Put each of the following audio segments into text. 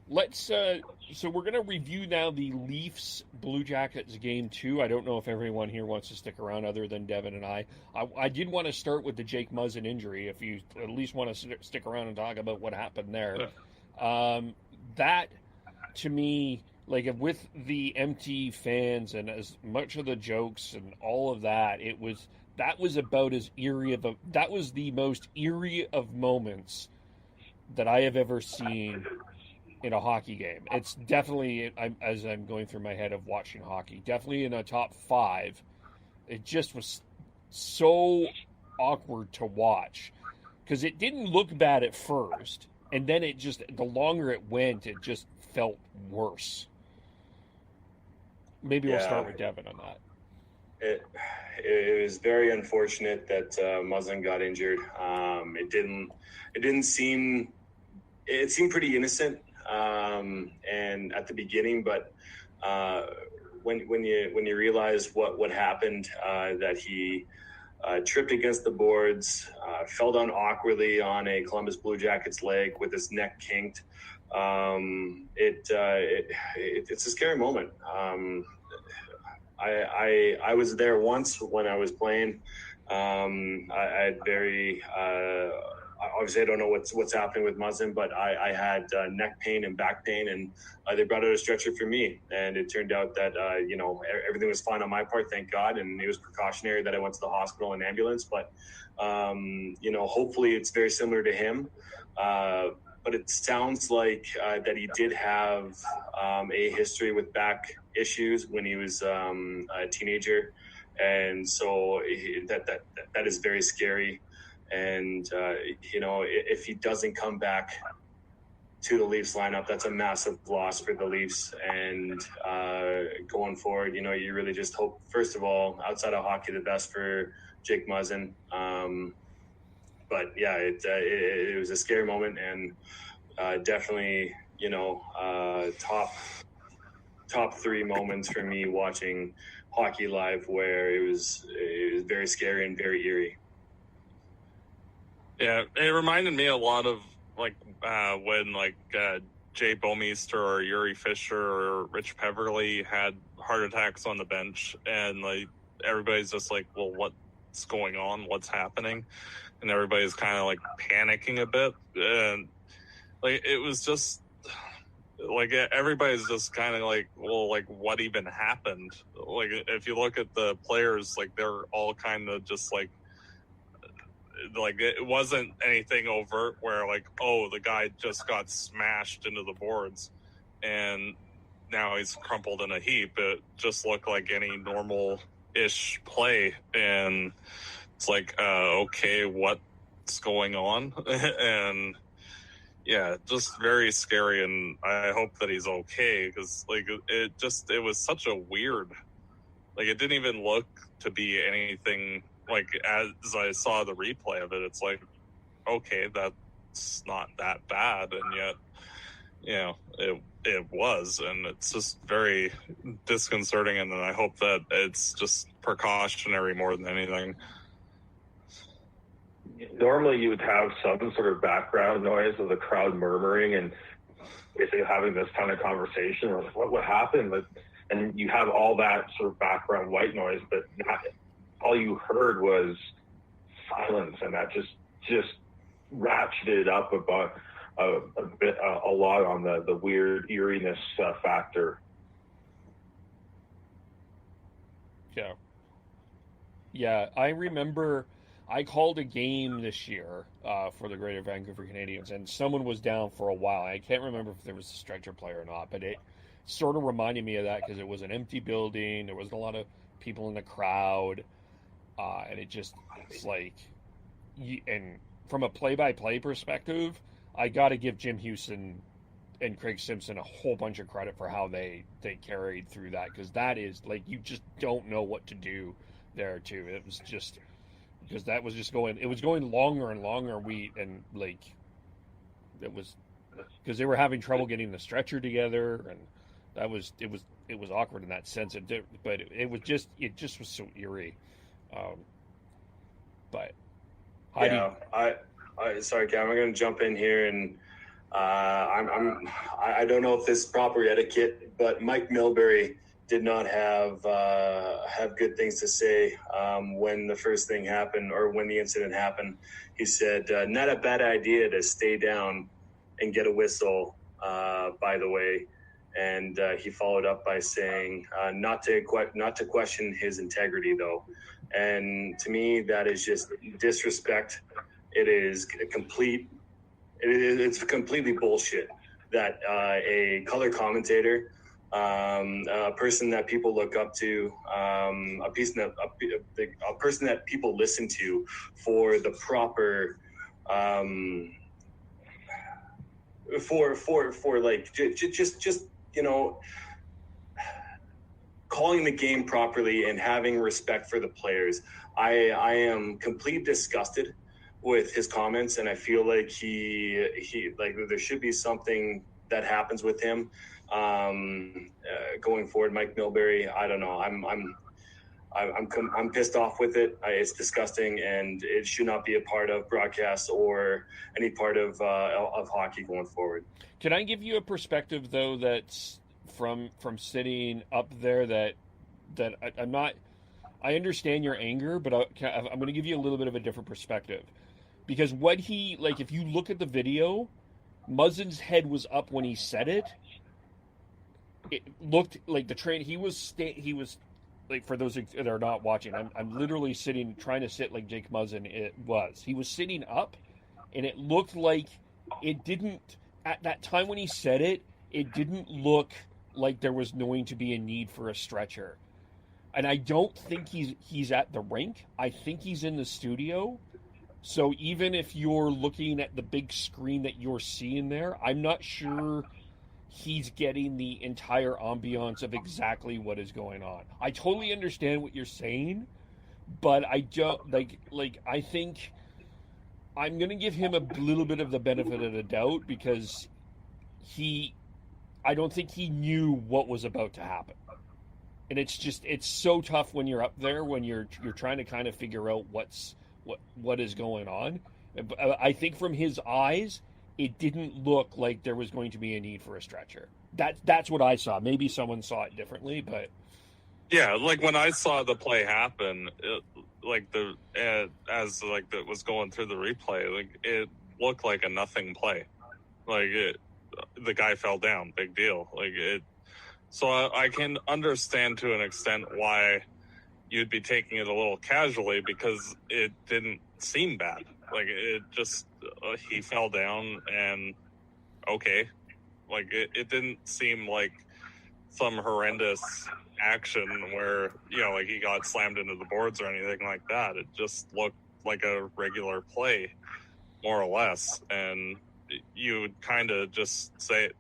let's. So we're gonna review now the Leafs Blue Jackets game 2. I don't know if everyone here wants to stick around, other than Devin and I. I did want to start with the Jake Muzzin injury. If you at least want to stick around and talk about what happened there, Yeah. that to me, like with the empty fans and as much of the jokes and all of that, that was about as eerie of a that was the most eerie of moments that I have ever seen in a hockey game. It's definitely, as I'm going through my head of watching hockey, definitely in a top 5. It just was so awkward to watch because it didn't look bad at first, and then it just, the longer it went, it just felt worse. Maybe we'll start Yeah, with Devin on that. it it was very unfortunate that Muslin got injured. It didn't seem it seemed pretty innocent, and at the beginning, but when you realize what happened, that he tripped against the boards, fell down awkwardly on a Columbus Blue Jackets leg with his neck kinked. It's a scary moment. I was there once when I was playing. I had very obviously I don't know what's happening with Muzzin, but I had neck pain and back pain, and they brought out a stretcher for me, and it turned out that everything was fine on my part, thank God, and it was precautionary that I went to the hospital and ambulance. But hopefully it's very similar to him. But it sounds like that he did have a history with back issues when he was a teenager, and so that is very scary. And if he doesn't come back to the Leafs lineup, that's a massive loss for the Leafs. And going forward, you really just hope, first of all, outside of hockey, the best for Jake Muzzin. But yeah, it was a scary moment, and definitely, top 3 moments for me watching hockey live, where it was very scary and very eerie. Yeah, it reminded me a lot of when Jay Bomeister or Yuri Fisher or Rich Peverley had heart attacks on the bench, and like everybody's just like, well, what's going on? What's happening? And everybody's kind of like panicking a bit, and like it was just like everybody's just kind of like, well, like what even happened? Like if you look at the players, like they're all kind of just like it wasn't anything overt where like, oh, the guy just got smashed into the boards and now he's crumpled in a heap. It just looked like any normal-ish play, and it's like, okay, what's going on? And yeah, just very scary, and I hope that he's okay, because like it was such a weird, like it didn't even look to be anything. Like as I saw the replay of it, it's like, okay, that's not that bad, and yet, it was, and it's just very disconcerting. And I hope that it's just precautionary more than anything. Normally, you would have some sort of background noise of the crowd murmuring and basically having this kind of conversation, or like, what happened? And you have all that sort of background white noise, but not all you heard was silence, and that just ratcheted up about a lot on the weird eeriness factor. Yeah, I remember I called a game this year for the Greater Vancouver Canadians, and someone was down for a while. I can't remember if there was a stretcher player or not, but it sort of reminded me of that because it was an empty building. There wasn't a lot of people in the crowd. And it's like, and from a play-by-play perspective, I got to give Jim Houston and Craig Simpson a whole bunch of credit for how they carried through that, because that is like, you just don't know what to do there too. It was just because that was just going, it was going longer and longer. It was because they were having trouble getting the stretcher together, and it was awkward in that sense. But it just was so eerie. But Heidi, yeah, I sorry, Cam, I'm going to jump in here, and I don't know if this is proper etiquette, but Mike Milbury did not have good things to say when the first thing happened, or when the incident happened. He said, "Not a bad idea to stay down and get a whistle." By the way, and he followed up by saying, "Not to question his integrity, though." And to me, that is just disrespect. It is it's completely bullshit that a color commentator, a person that people look up to, a person that people listen to for the proper, for like just calling the game properly and having respect for the players. I am completely disgusted with his comments, and I feel like he like there should be something that happens with him going forward. Mike Milbury, I don't know. I'm pissed off with it. It's disgusting, and it should not be a part of broadcast or any part of hockey going forward. Can I give you a perspective though that's from sitting up there that I'm not. I understand your anger, but I'm going to give you a little bit of a different perspective. Because what if you look at the video, Muzzin's head was up when he said it. It looked like the train. He was like, for those that are not watching, I'm literally trying to sit like Jake Muzzin was. He was sitting up, and it looked like it didn't, at that time when he said it, it didn't look like there was going to be a need for a stretcher. And I don't think he's at the rink. I think he's in the studio. So even if you're looking at the big screen that you're seeing there, I'm not sure he's getting the entire ambiance of exactly what is going on. I totally understand what you're saying, but I don't I think I'm going to give him a little bit of the benefit of the doubt, because I don't think he knew what was about to happen. And it's so tough when you're up there, when you're trying to kind of figure out what is going on. I think from his eyes, it didn't look like there was going to be a need for a stretcher. That's what I saw. Maybe someone saw it differently, but yeah, like when I saw the play happen, as that was going through the replay, like it looked like a nothing play. Like the guy fell down, big deal. Like it. So I can understand to an extent why you'd be taking it a little casually, because it didn't seem bad. Like it just, he fell down and okay. Like it didn't seem like some horrendous action where, like he got slammed into the boards or anything like that. It just looked like a regular play, more or less. And you would kind of just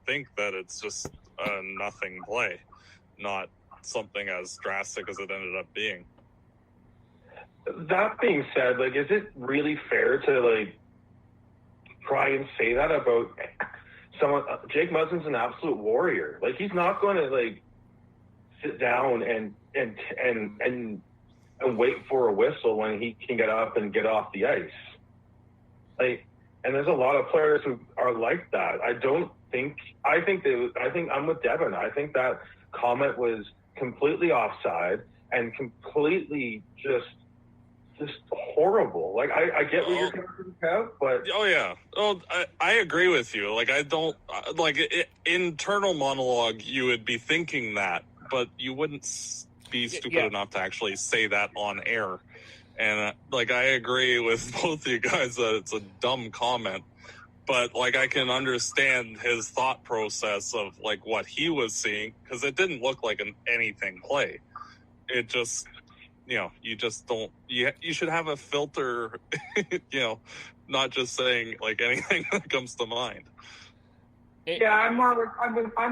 think that it's just a nothing play, not something as drastic as it ended up being. That being said, like, is it really fair to like try and say that about someone? Jake Muzzin's an absolute warrior. Like, he's not going to like sit down and wait for a whistle when he can get up and get off the ice. Like, and there's a lot of players who are like that. I think I'm with Devin. I think that comment was completely offside and completely just horrible. Like, I get what you're coming from, Kev, but oh yeah, I agree with you. Like, I don't like internal monologue. You would be thinking that, but you wouldn't be stupid enough to actually say that on air. And like, I agree with both of you guys that it's a dumb comment. But, like, I can understand his thought process of, like, what he was seeing, because it didn't look like an anything play. It just, you just don't, you should have a filter, not just saying, like, anything that comes to mind. Yeah, I'm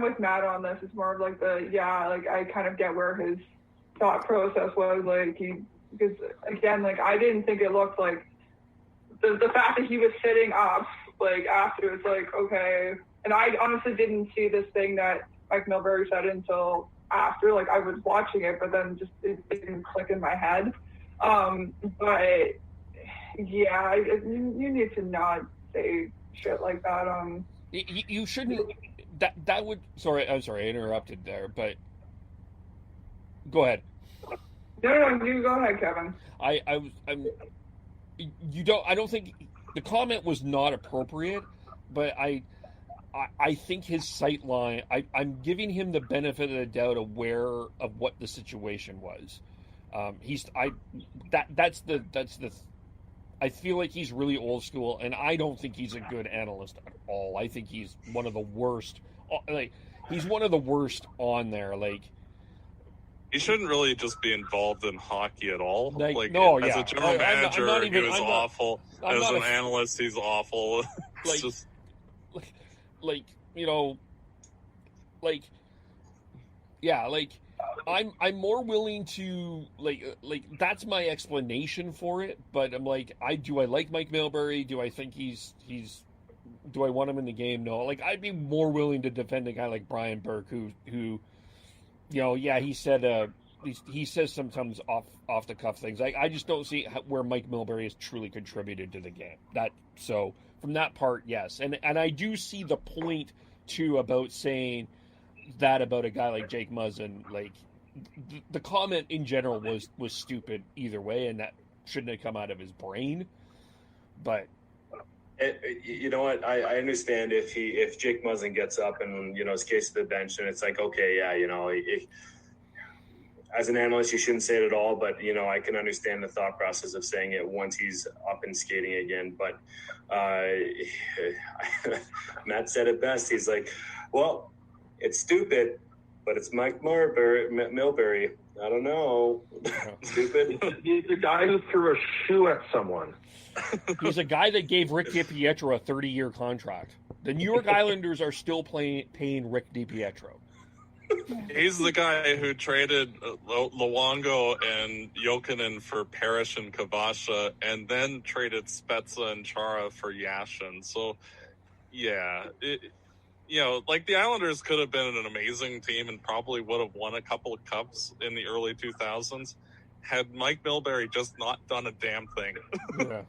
with Matt on this. It's more of, like, I kind of get where his thought process was, like, because, again, like, I didn't think it looked like, the fact that he was sitting up, like, after, it's like, okay. And I honestly didn't see this thing that Mike Milbury said until after. Like, I was watching it, but then just it didn't click in my head. You need to not say shit like that on You shouldn't. That would. Sorry, I'm sorry, I interrupted there, but go ahead. No, you go ahead, Kevin. I'm. You don't. I don't think the comment was not appropriate, but I think his sight line. I'm giving him the benefit of the doubt of what the situation was. That's the. I feel like he's really old school, and I don't think he's a good analyst at all. I think he's one of the worst. He's one of the worst on there. He shouldn't really just be involved in hockey at all. No, as yeah. a general manager, he was awful. As an analyst, he's awful. I'm more willing to that's my explanation for it, but I'm like, I like Mike Milbury? Do I think do I want him in the game? No. I'd be more willing to defend a guy like Brian Burke who he said he says sometimes off the cuff things. I just don't see where Mike Milbury has truly contributed to the game. So from that part, yes. And I do see the point too about saying that about a guy like Jake Muzzin. The comment in general was stupid either way, and that shouldn't have come out of his brain. But you know what? I understand if Jake Muzzin gets up and is case to the bench, and it's like, okay, yeah, as an analyst, you shouldn't say it at all. But I can understand the thought process of saying it once he's up and skating again. But Matt said it best. He's like, well, it's stupid, but it's Mike Milbury. I don't know. Stupid. He's the guy who threw a shoe at someone. He's a guy that gave Rick DiPietro a 30-year contract. The New York Islanders are still paying Rick DiPietro. He's the guy who traded Luongo and Jokinen for Parrish and Kavasha, and then traded Spezza and Chara for Yashin. So, yeah, the Islanders could have been an amazing team and probably would have won a couple of cups in the early 2000s had Mike Milbury just not done a damn thing. Yeah,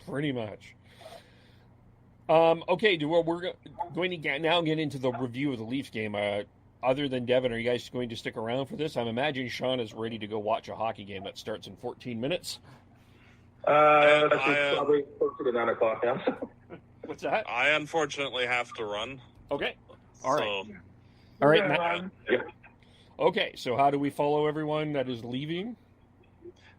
pretty much. Okay, we're going to now get into the review of the Leafs game. Other than Devin, are you guys going to stick around for this? I'm imagining Sean is ready to go watch a hockey game that starts in 14 minutes. That's probably closer to 9 o'clock now. What's that? I unfortunately have to run. Okay. All right. So, all right, Matt. Yeah. Okay, so how do we follow everyone that is leaving?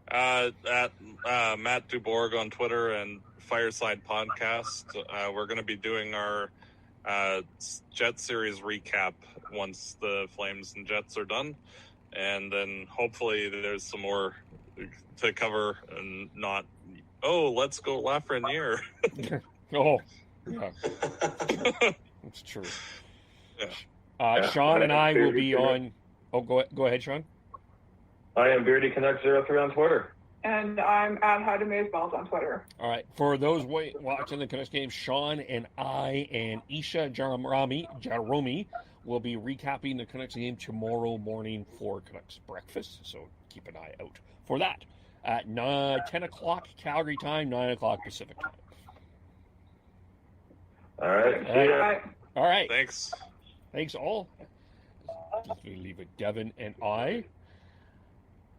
At Matt Dubourg on Twitter and Fireside Podcast. We're going to be doing our Jet Series recap once the Flames and Jets are done. And then hopefully there's some more to cover and not, let's go Lafreniere. Oh, yeah. That's true. Yeah. Sean and I will be on. Oh, go ahead, Sean. I am Beardy Connect 03 on Twitter. And I'm at Heidi Maysballs on Twitter. All right. For those watching the Canucks game, Sean and I and Isha Jaromi will be recapping the Canucks game tomorrow morning for Canucks breakfast. So keep an eye out for that at 10 o'clock Calgary time, 9 o'clock Pacific time. All right. All right. Thanks all. Just leave it, Devin and I.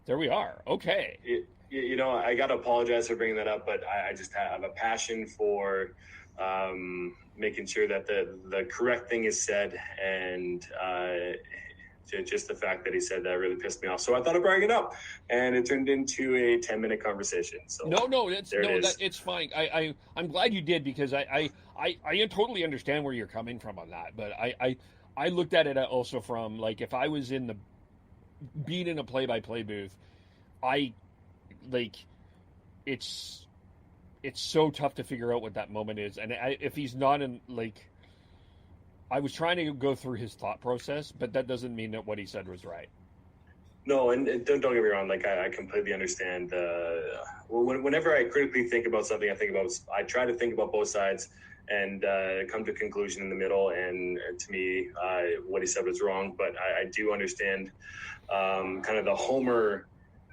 There we are. Okay. I got to apologize for bringing that up, but I just have a passion for making sure that the correct thing is said, and just the fact that he said that really pissed me off. So I thought I'd bring it up, and it turned into a 10-minute conversation. So it's fine. I'm glad you did, because I totally understand where you're coming from on that, but I looked at it also from, if I was being in a play-by-play booth, it's so tough to figure out what that moment is. And if he's not in, I was trying to go through his thought process, but that doesn't mean that what he said was right. No, and don't get me wrong. I completely understand. Whenever I critically think about something, I try to think about both sides and come to a conclusion in the middle. And to me, what he said was wrong. But I do understand kind of the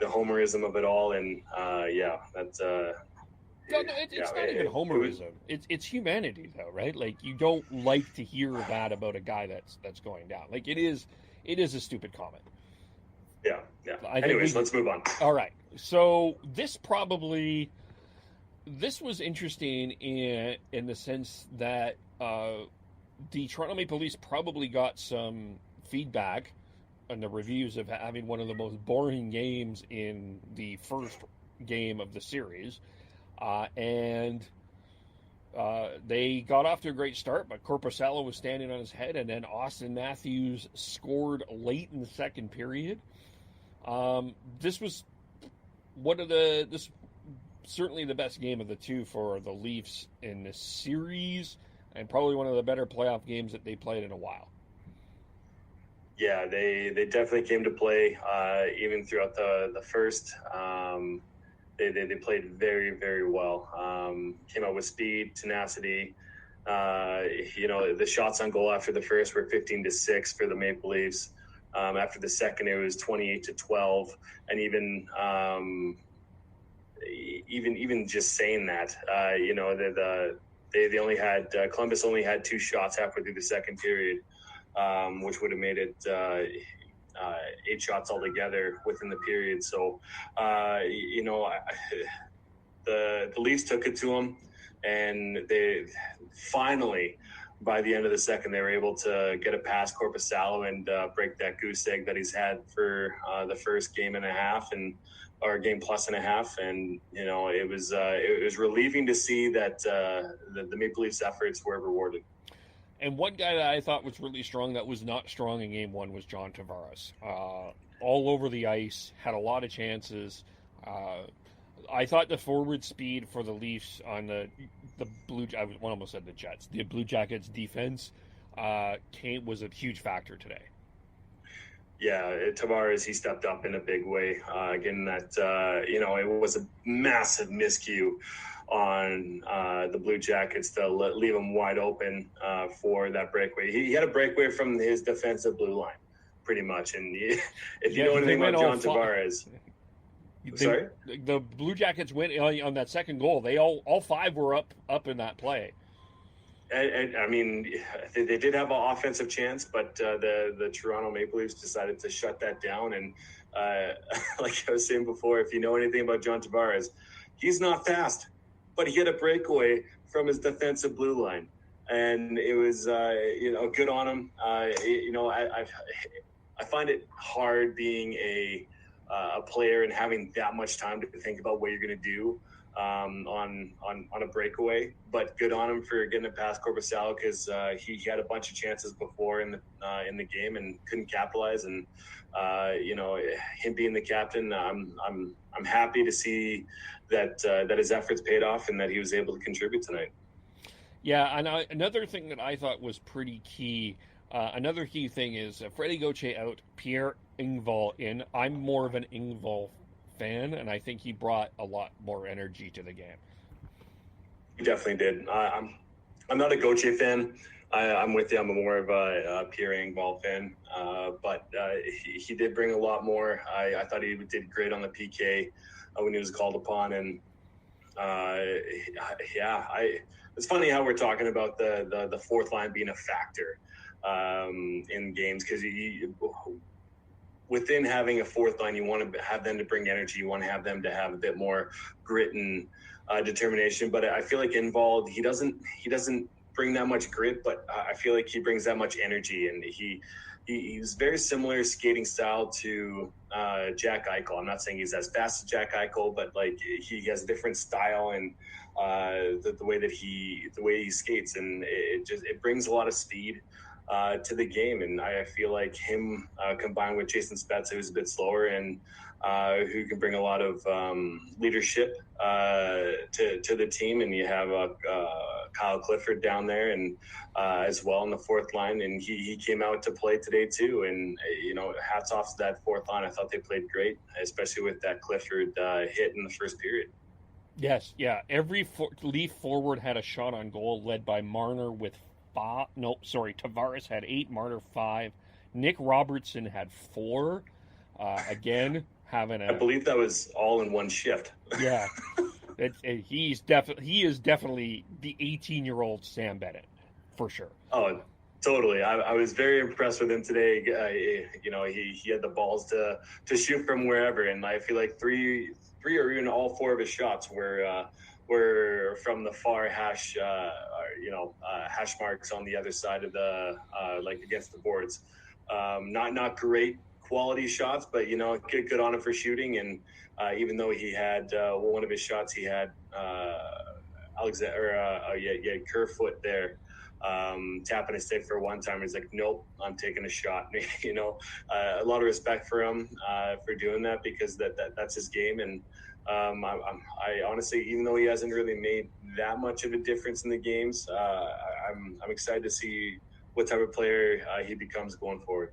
homerism of it all. And that's it's not even homerism. It's humanity, though, right? Like, you don't like to hear that about a guy that's going down. Like, it is a stupid comment. Yeah. Anyways, let's move on. All right. So this was interesting in the sense that the Toronto Maple Leafs probably got some feedback on the reviews of having one of the most boring games in the first game of the series. And they got off to a great start, but Korpisalo was standing on his head, and then Austin Matthews scored late in the second period. This was certainly the best game of the two for the Leafs in this series, and probably one of the better playoff games that they played in a while. Yeah, they definitely came to play even throughout the first. They played very, very well. Came out with speed, tenacity. The shots on goal after the first were 15-6 for the Maple Leafs. After the second, it was 28-12, and even just saying that, they only had Columbus only had 2 shots halfway through the second period, which would have made it 8 shots altogether within the period. So, the Leafs took it to them, and they finally, by the end of the second, they were able to get a past Korpisalo and break that goose egg that he's had for the first game and a half, or game plus and a half. And it was relieving to see that the Maple Leafs efforts were rewarded. And one guy that I thought was really strong that was not strong in game one was John Tavares. All over the ice, had a lot of chances. I thought the forward speed for the Leafs on the almost said the Jets. The Blue Jackets defense was a huge factor today. Yeah, Tavares, he stepped up in a big way. Again, that it was a massive miscue on the Blue Jackets to leave him wide open for that breakaway. He had a breakaway from his defensive blue line, pretty much. And if you know anything about John Tavares, sorry, the Blue Jackets went on that second goal. They all 5 were up in that play. And I mean, they did have an offensive chance, but the Toronto Maple Leafs decided to shut that down. And like I was saying before, if you know anything about John Tavares, he's not fast, but he had a breakaway from his defensive blue line, and it was good on him. I find it hard being a player and having that much time to think about what you're going to do on a breakaway, but good on him for getting it past Korpisalo, because he had a bunch of chances before in the game and couldn't capitalize. And him being the captain, I'm happy to see that his efforts paid off and that he was able to contribute tonight. Yeah, and another thing that I thought was pretty key. Another key thing is Freddie Gauthier out, Pierre Engvall in. I'm more of an Engvall fan, and I think he brought a lot more energy to the game. He definitely did. I'm not a Gauthier fan. I'm with you. I'm more of a Pierre Engvall fan, but he did bring a lot more. I thought he did great on the PK when he was called upon, and it's funny how we're talking about the fourth line being a factor in games, because within having a fourth line, you want to have them to bring energy. You want to have them to have a bit more grit and determination. But I feel like Engvall, he doesn't bring that much grit, but I feel like he brings that much energy, and he's very similar skating style to Jack Eichel. I'm not saying he's as fast as Jack Eichel, but like he has a different style and the way he skates, and it brings a lot of speed to the game. And I feel like him combined with Jason Spezza, who's a bit slower and who can bring a lot of leadership to the team. And you have Kyle Clifford down there and as well in the fourth line, and he came out to play today too. And hats off to that fourth line. I thought they played great, especially with that Clifford hit in the first period. Yes, yeah. Every Leaf forward had a shot on goal, led by Marner with 5. No, sorry, Tavares had 8, Marner 5. Nick Robertson had 4. Again, having I believe that was all in one shift. Yeah. He is definitely the 18-year-old Sam Bennett, for sure. Oh, totally. I was very impressed with him today. He had the balls to shoot from wherever, and I feel like three or even all four of his shots were from the far hash marks on the other side of the against the boards. Not great quality shots, but good on him for shooting. And even though he had one of his shots, he had Kerfoot there tapping his stick for one time. He's like, nope, I'm taking a shot. A lot of respect for him for doing that, because that's his game. And I honestly, even though he hasn't really made that much of a difference in the games, I'm excited to see what type of player he becomes going forward.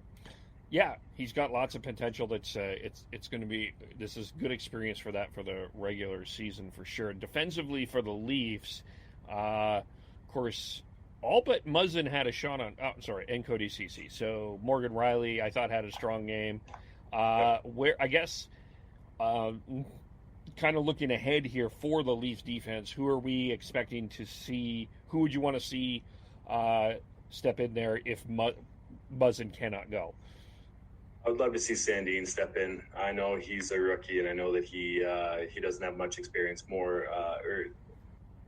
Yeah, he's got lots of potential. That's it's going to be, this is good experience for the regular season for sure. Defensively for the Leafs, of course, all but Muzzin had a shot on. Oh, sorry, and Cody Ceci. So Morgan Rielly, I thought, had a strong game. Where I guess, kind of looking ahead here for the Leafs defense, who are we expecting to see? Who would you want to see step in there if Muzzin cannot go? I would love to see Sandin step in. I know he's a rookie, and I know that he doesn't have much experience more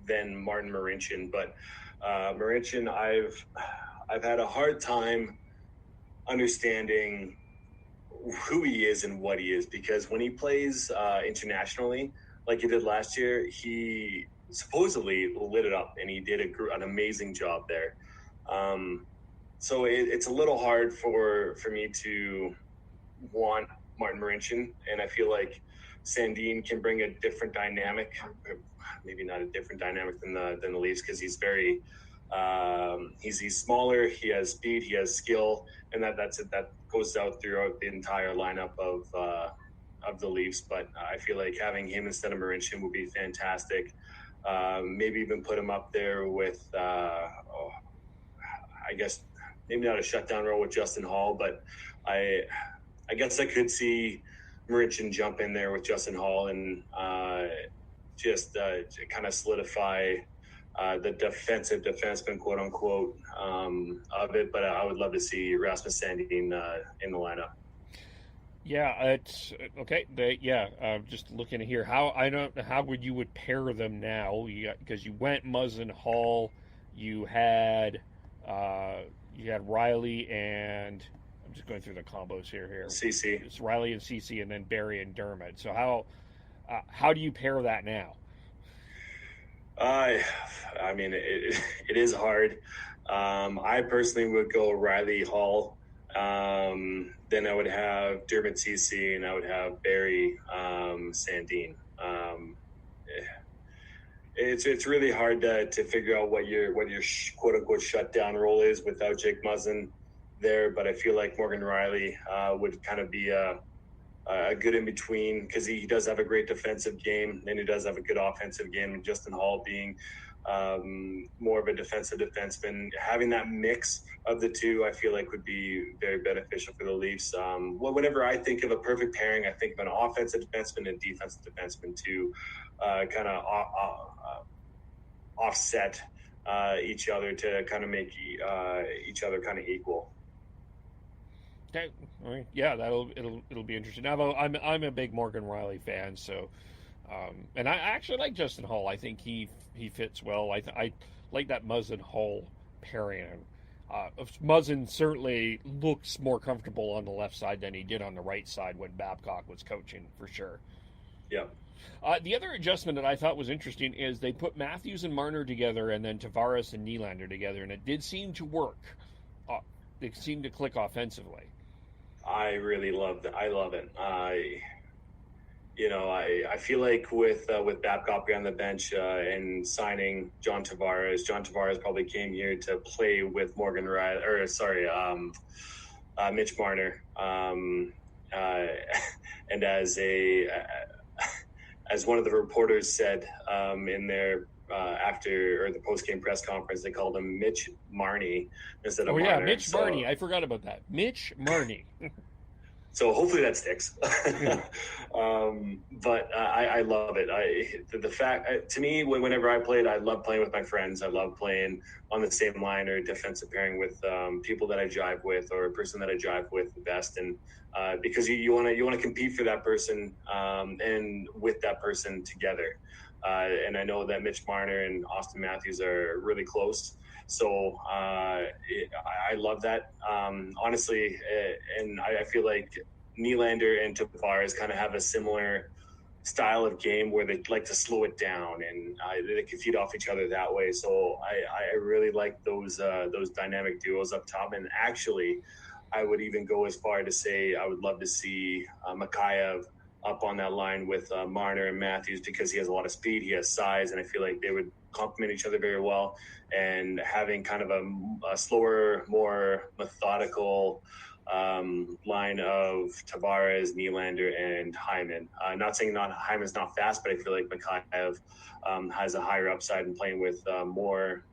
than Martin Marincin. But Marincin, I've had a hard time understanding who he is and what he is, because when he plays internationally, like he did last year, he supposedly lit it up, and he did an amazing job there. So it's a little hard for me to want Martin Marincin, and I feel like Sandin can bring a different dynamic, maybe not a different dynamic than the Leafs, because he's very he's smaller, he has speed, he has skill, and that goes out throughout the entire lineup of the Leafs. But I feel like having him instead of Marincin would be fantastic. Maybe even put him up there with I guess maybe not a shutdown role with Justin Hall, but I guess I could see Marincin jump in there with Justin Hall and just kind of solidify the defensive defenseman, quote unquote, of it. But I would love to see Rasmus Sandin in the lineup. Yeah, it's okay. Just looking here, how would you pair them now? Because you went Muzzin, Hall, you had Rielly, and I'm just going through the combos here. CC. It's Rielly and CC, and then Barry and Dermott. So how do you pair that now? I mean, it is hard. I personally would go Rielly, Hall. Then I would have Dermott, CC, and I would have Barry, Sandin. It's really hard to figure out what your quote unquote shutdown role is without Jake Muzzin there. But I feel like Morgan Rielly would kind of be a good in between, because he does have a great defensive game and he does have a good offensive game. And Justin Hall being more of a defensive defenseman, having that mix of the two, I feel like would be very beneficial for the Leafs. Whenever I think of a perfect pairing, I think of an offensive defenseman and defensive defenseman to kind of offset each other to kind of make each other kind of equal. Okay, all right. Yeah, it'll be interesting. Now, I'm a big Morgan Rielly fan, so and I actually like Justin Hall. I think he fits well. I like that Muzzin Hall pairing. Muzzin certainly looks more comfortable on the left side than he did on the right side when Babcock was coaching, for sure. Yeah. The other adjustment that I thought was interesting is they put Matthews and Marner together, and then Tavares and Nylander together, and it did seem to work. It seemed to click offensively. I really love that. I love it. I feel like with Babcock on the bench and signing John Tavares probably came here to play with Morgan Rielly, Mitch Marner, and as one of the reporters said in their after the post-game press conference, they called him Mitch Marnie instead of Marner. Mitch Marnie. I forgot about that. Mitch Marnie. So hopefully that sticks. Yeah. But I love it. The fact, to me, whenever I played, I love playing with my friends. I love playing on the same line or defensive pairing with people that I jive with or a person that I jive with the best. And because you want to compete for that person and with that person together. And I know that Mitch Marner and Austin Matthews are really close. So I love that. Honestly, and I feel like Nylander and Tavares kind of have a similar style of game where they like to slow it down and they can feed off each other that way. So I really like those dynamic duos up top. And actually, I would even go as far to say I would love to see Mikheyev up on that line with Marner and Matthews because he has a lot of speed, he has size, and I feel like they would complement each other very well. And having kind of a slower, more methodical line of Tavares, Nylander, and Hyman. Not saying Hyman's not fast, but I feel like Mikheyev has a higher upside in playing with more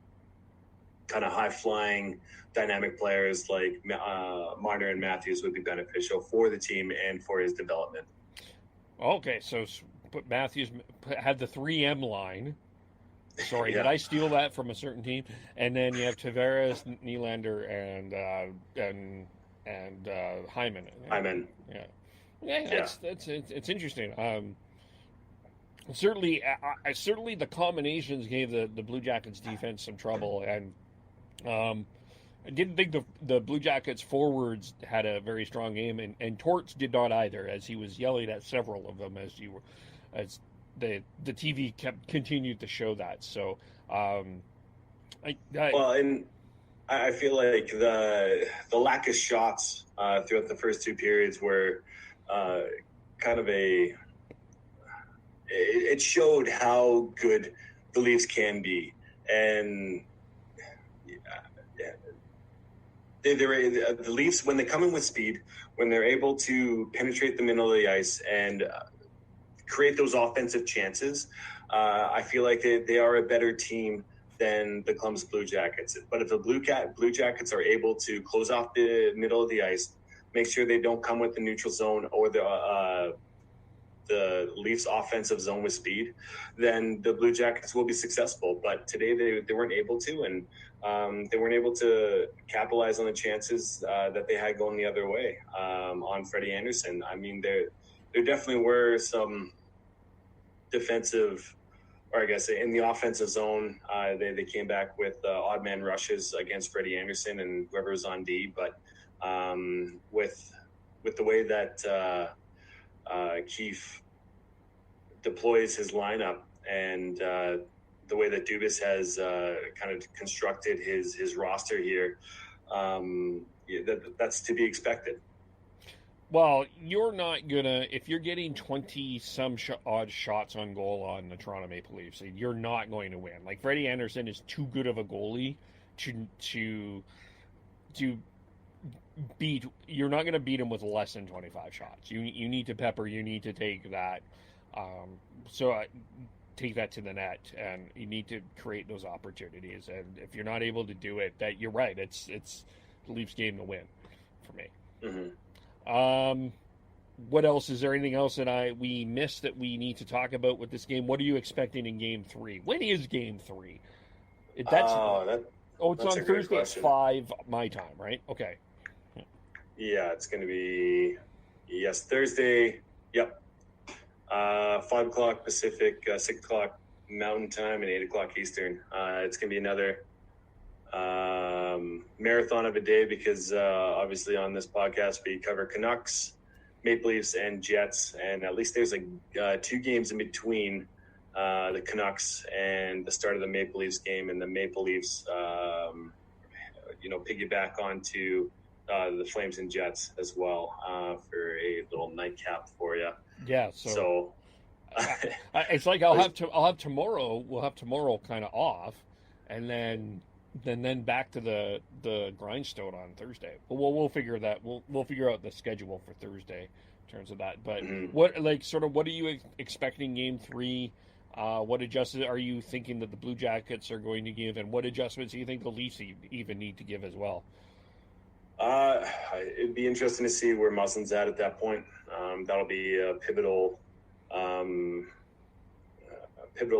kind of high-flying, dynamic players like Marner and Matthews would be beneficial for the team and for his development. Okay, so Matthews had the 3M line. Sorry, Yeah. did I steal that from a certain team? And then you have Tavares, Nylander, and Hyman. Hyman. Yeah, it's interesting. Certainly, certainly the combinations gave the Blue Jackets defense some trouble, and I didn't think the Blue Jackets forwards had a very strong game, and Torts did not either, as he was yelling at several of them as the TV continued to show that. So, and I feel like the lack of shots throughout the first two periods were kind of it showed how good the Leafs can be, and the Leafs, when they come in with speed, when they're able to penetrate the middle of the ice and create those offensive chances, I feel like they are a better team than the Columbus Blue Jackets. But if the Blue Jackets are able to close off the middle of the ice, make sure they don't come with the neutral zone or the Leafs offensive zone with speed, then the Blue Jackets will be successful. But today they weren't able to, and they weren't able to capitalize on the chances that they had going the other way on Freddie Anderson. I mean, there definitely were some defensive, or I guess in the offensive zone, they came back with odd man rushes against Freddie Anderson and whoever was on D. But with the way that Keefe deploys his lineup and the way that Dubas has kind of constructed his roster here, that's to be expected. Well, you're not gonna, if you're getting 20-some odd shots on goal on the Toronto Maple Leafs, you're not going to win. Like, Freddie Anderson is too good of a goalie to beat. You're not going to beat him with less than 25 shots. You need to pepper. You need to take that. Take that to the net, and you need to create those opportunities. And if you're not able to do it, that you're right. It's the Leafs game to win for me. Mm-hmm. What else? Is there anything else that we missed that we need to talk about with this game? What are you expecting in Game 3? When is Game 3? It's on Thursday at 5 my time, right? Okay. Yeah, it's going to be Thursday. Yep. 5:00 Pacific, 6:00 Mountain Time, and 8:00 Eastern. It's going to be another marathon of a day because obviously on this podcast we cover Canucks, Maple Leafs, and Jets, and at least there's 2 games in between the Canucks and the start of the Maple Leafs game, and the Maple Leafs piggyback onto the Flames and Jets as well for a little nightcap for you. Yeah. So it's like I'll have tomorrow. We'll have tomorrow kind of off, and then back to the grindstone on Thursday. But we'll figure that. We'll figure out the schedule for Thursday in terms of that. But what are you expecting Game 3? What adjustments are you thinking that the Blue Jackets are going to give, and what adjustments do you think the Leafs even need to give as well? I it'd be interesting to see where Muzzin's at that point. That'll be a pivotal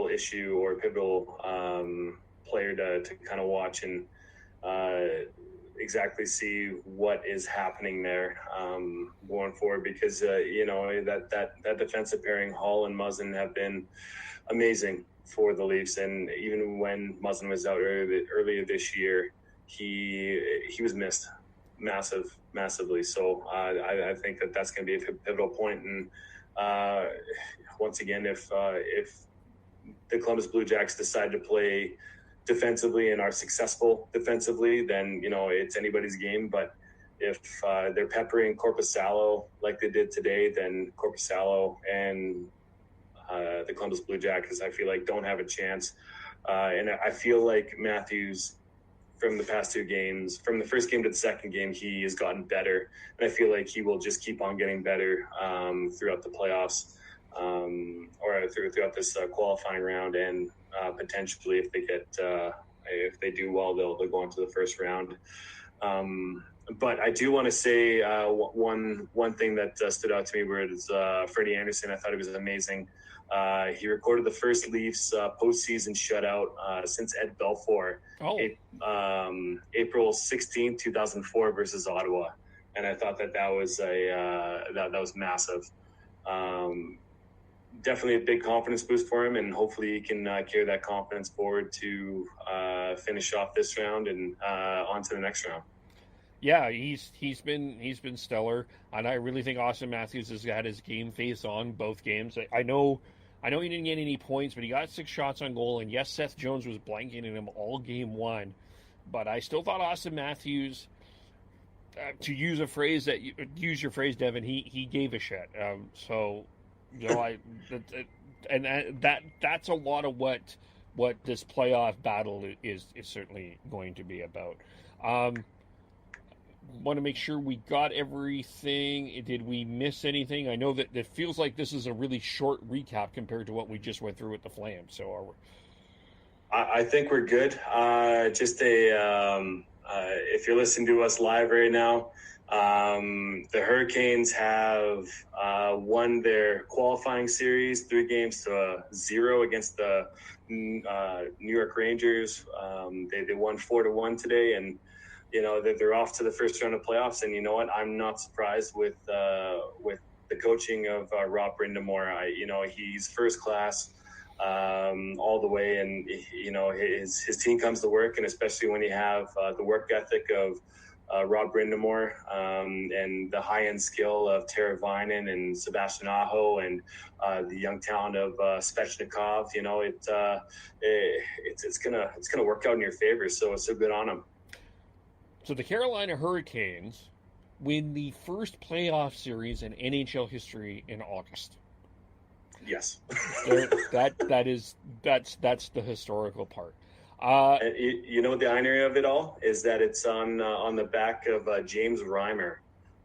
issue or a pivotal player to kind of watch and exactly see what is happening there going forward, because that defensive pairing, Hall and Muzzin, have been amazing for the Leafs. And even when Muzzin was out earlier this year, he was missed massively. So I think that's going to be a pivotal point. And once again, if the Columbus Blue Jackets decide to play defensively and are successful defensively, then it's anybody's game. But if they're peppering Korpisalo like they did today, then Korpisalo and the Columbus Blue Jackets, I feel like, don't have a chance. And I feel like Matthews, from the past two games, from the first game to the second game, he has gotten better. And I feel like he will just keep on getting better throughout the playoffs or throughout this qualifying round. And potentially, if they do well, they'll go into the first round. But I do want to say one thing that stood out to me was Freddie Anderson. I thought he was amazing. He recorded the first Leafs postseason shutout since Ed Belfour, April 16, 2004 versus Ottawa, and I thought that was that was massive. Definitely a big confidence boost for him, and hopefully he can carry that confidence forward to finish off this round and on to the next round. Yeah, he's been stellar, and I really think Austin Matthews has had his game face on both games. I know he didn't get any points, but he got 6 shots on goal, and yes, Seth Jones was blanketing him all game one, but I still thought Austin Matthews, to use your phrase, Devin, he gave a shit. That's a lot of what this playoff battle is certainly going to be about. Want to make sure we got everything. Did we miss anything? I know that it feels like this is a really short recap compared to what we just went through with the Flames. So I think we're good. If you're listening to us live right now, the Hurricanes have won their qualifying series 3-0 against the New York Rangers. They won 4-1 today, and they're off to the first round of playoffs. And you know what? I'm not surprised with the coaching of Rob Brind'Amour. He's first class all the way, and his team comes to work, and especially when you have the work ethic of Rob Brind'Amour and the high-end skill of Tara Vinen and Sebastian Aho and the young talent of Svechnikov. It's gonna work out in your favor. So good on him. So the Carolina Hurricanes win the first playoff series in NHL history in August. Yes. That's the historical part. You know what the irony of it all is? That it's on the back of James Reimer.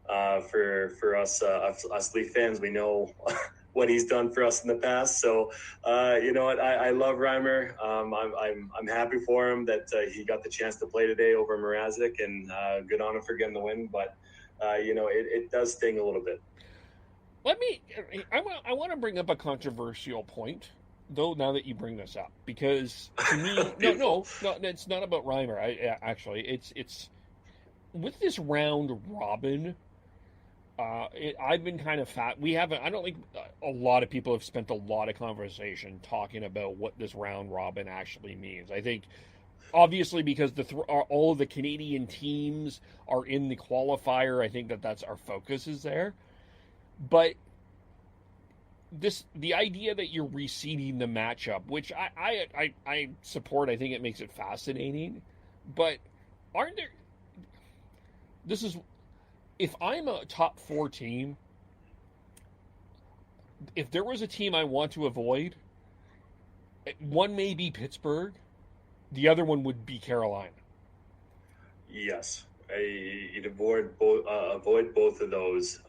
For us Leaf fans, we know what he's done for us in the past. So you know what, I love Reimer. I'm happy for him that he got the chance to play today over Mrazek, and good on him for getting the win. But it does sting a little bit. I want to bring up a controversial point, though, now that you bring this up, because to me, no, it's not about Reimer. It's with this round robin. I've been kind of fat. I don't think a lot of people have spent a lot of conversation talking about what this round robin actually means. I think, obviously, because all of the Canadian teams are in the qualifier, I think that's our focus is there. But the idea that you're reseeding the matchup, which I support, I think it makes it fascinating. But aren't there? If I'm a top 4 team, if there was a team I want to avoid, one may be Pittsburgh, the other one would be Carolina. Yes, you'd avoid both of those,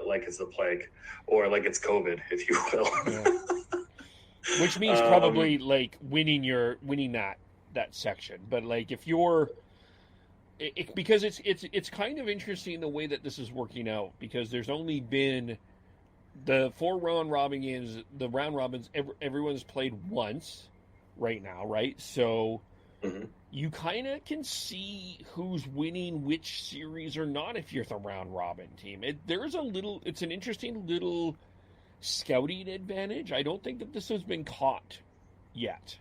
like it's the plague, or like it's COVID, if you will. Yeah. Which means probably like winning that section. But like if you're because it's kind of interesting the way that this is working out, because there's only been the 4 round robin games. The round robins, everyone's played once right now, right? So you kind of can see who's winning which series or not if you're the round robin team. It's an interesting little scouting advantage. I don't think that this has been caught yet.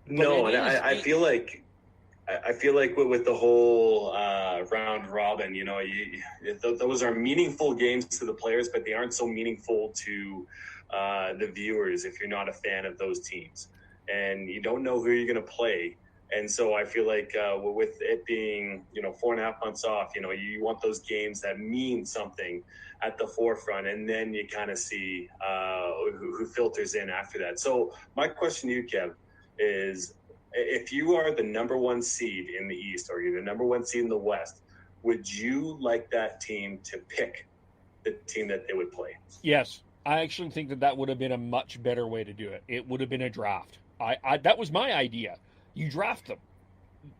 No, and I feel like with the whole round robin, those are meaningful games to the players, but they aren't so meaningful to the viewers if you're not a fan of those teams, and you don't know who you're going to play. And so I feel like with it being 4.5 months off, you want those games that mean something at the forefront, and then you kind of see who filters in after that. So my question to you, Kev, is if you are the number 1 seed in the East or you're the number 1 seed in the West, would you like that team to pick the team that they would play? Yes. I actually think that would have been a much better way to do it. It would have been a draft. That was my idea. You draft them.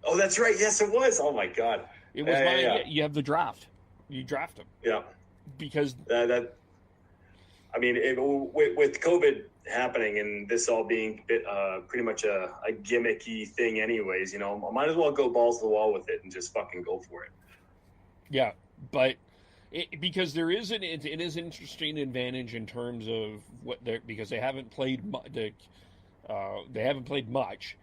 Oh, that's right. Yes, it was. Oh, my God. It was my idea. You have the draft. You draft them. Yeah. Because... with COVID happening and this all being pretty much a gimmicky thing anyways, I might as well go balls to the wall with it and just fucking go for it. Yeah, but because it is an interesting advantage in terms of because they haven't played much,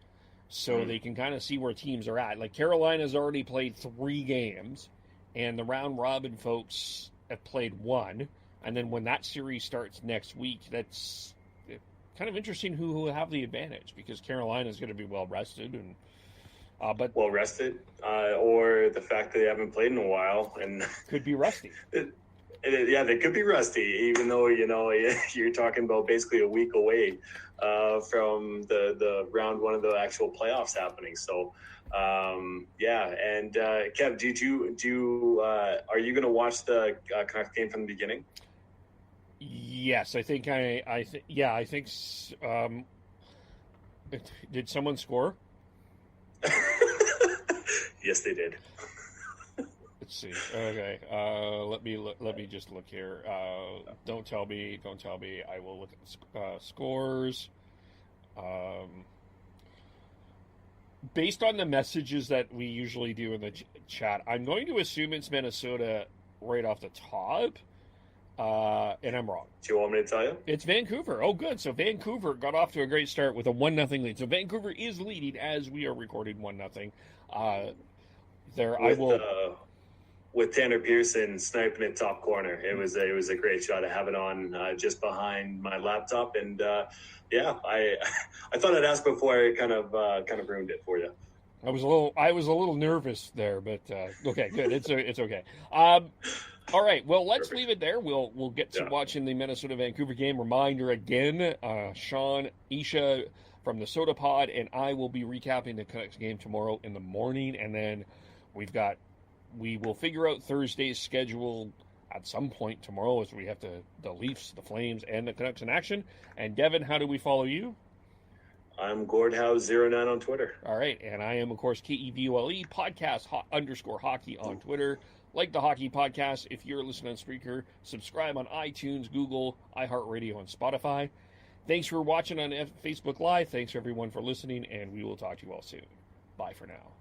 so they can kind of see where teams are at. Like Carolina's already played 3 games, and the round robin folks have played 1. And then when that series starts next week, that's kind of interesting who will have the advantage, because Carolina is going to be well rested and well rested, or the fact that they haven't played in a while and could be rusty. Yeah, they could be rusty, even though you're talking about basically a week away from the round 1 of the actual playoffs happening. So. Yeah, and Kev, are you going to watch the Canucks game from the beginning? Yes, I think did someone score? Yes, they did. Let's see. Okay, let me just look here. Don't tell me. I will look at scores. Based on the messages that we usually do in the chat, I'm going to assume it's Minnesota right off the top, and I'm wrong. Do you want me to tell you? It's Vancouver. Oh, good. So Vancouver got off to a great start with a 1-0 lead. So Vancouver is leading as we are recording 1-0. With Tanner Pearson sniping it top corner, it was a great shot. I have it on just behind my laptop, and I thought I'd ask before I kind of ruined it for you. I was a little nervous there, but okay, good. It's okay. All right, well, let's leave it there. We'll get to watching the Minnesota-Vancouver game. Reminder again, Sean, Isha from the Soda Pod, and I will be recapping the Canucks game tomorrow in the morning, and then we will figure out Thursday's schedule at some point tomorrow, as we have the Leafs, the Flames, and the Canucks in action. And Devin, how do we follow you? I'm Gordhouse09 on Twitter. All right, and I am, of course, KEVULE, podcast _hockey on Twitter. Like the Hockey Podcast, if you're listening on Spreaker, subscribe on iTunes, Google, iHeartRadio, and Spotify. Thanks for watching on Facebook Live. Thanks, everyone, for listening, and we will talk to you all soon. Bye for now.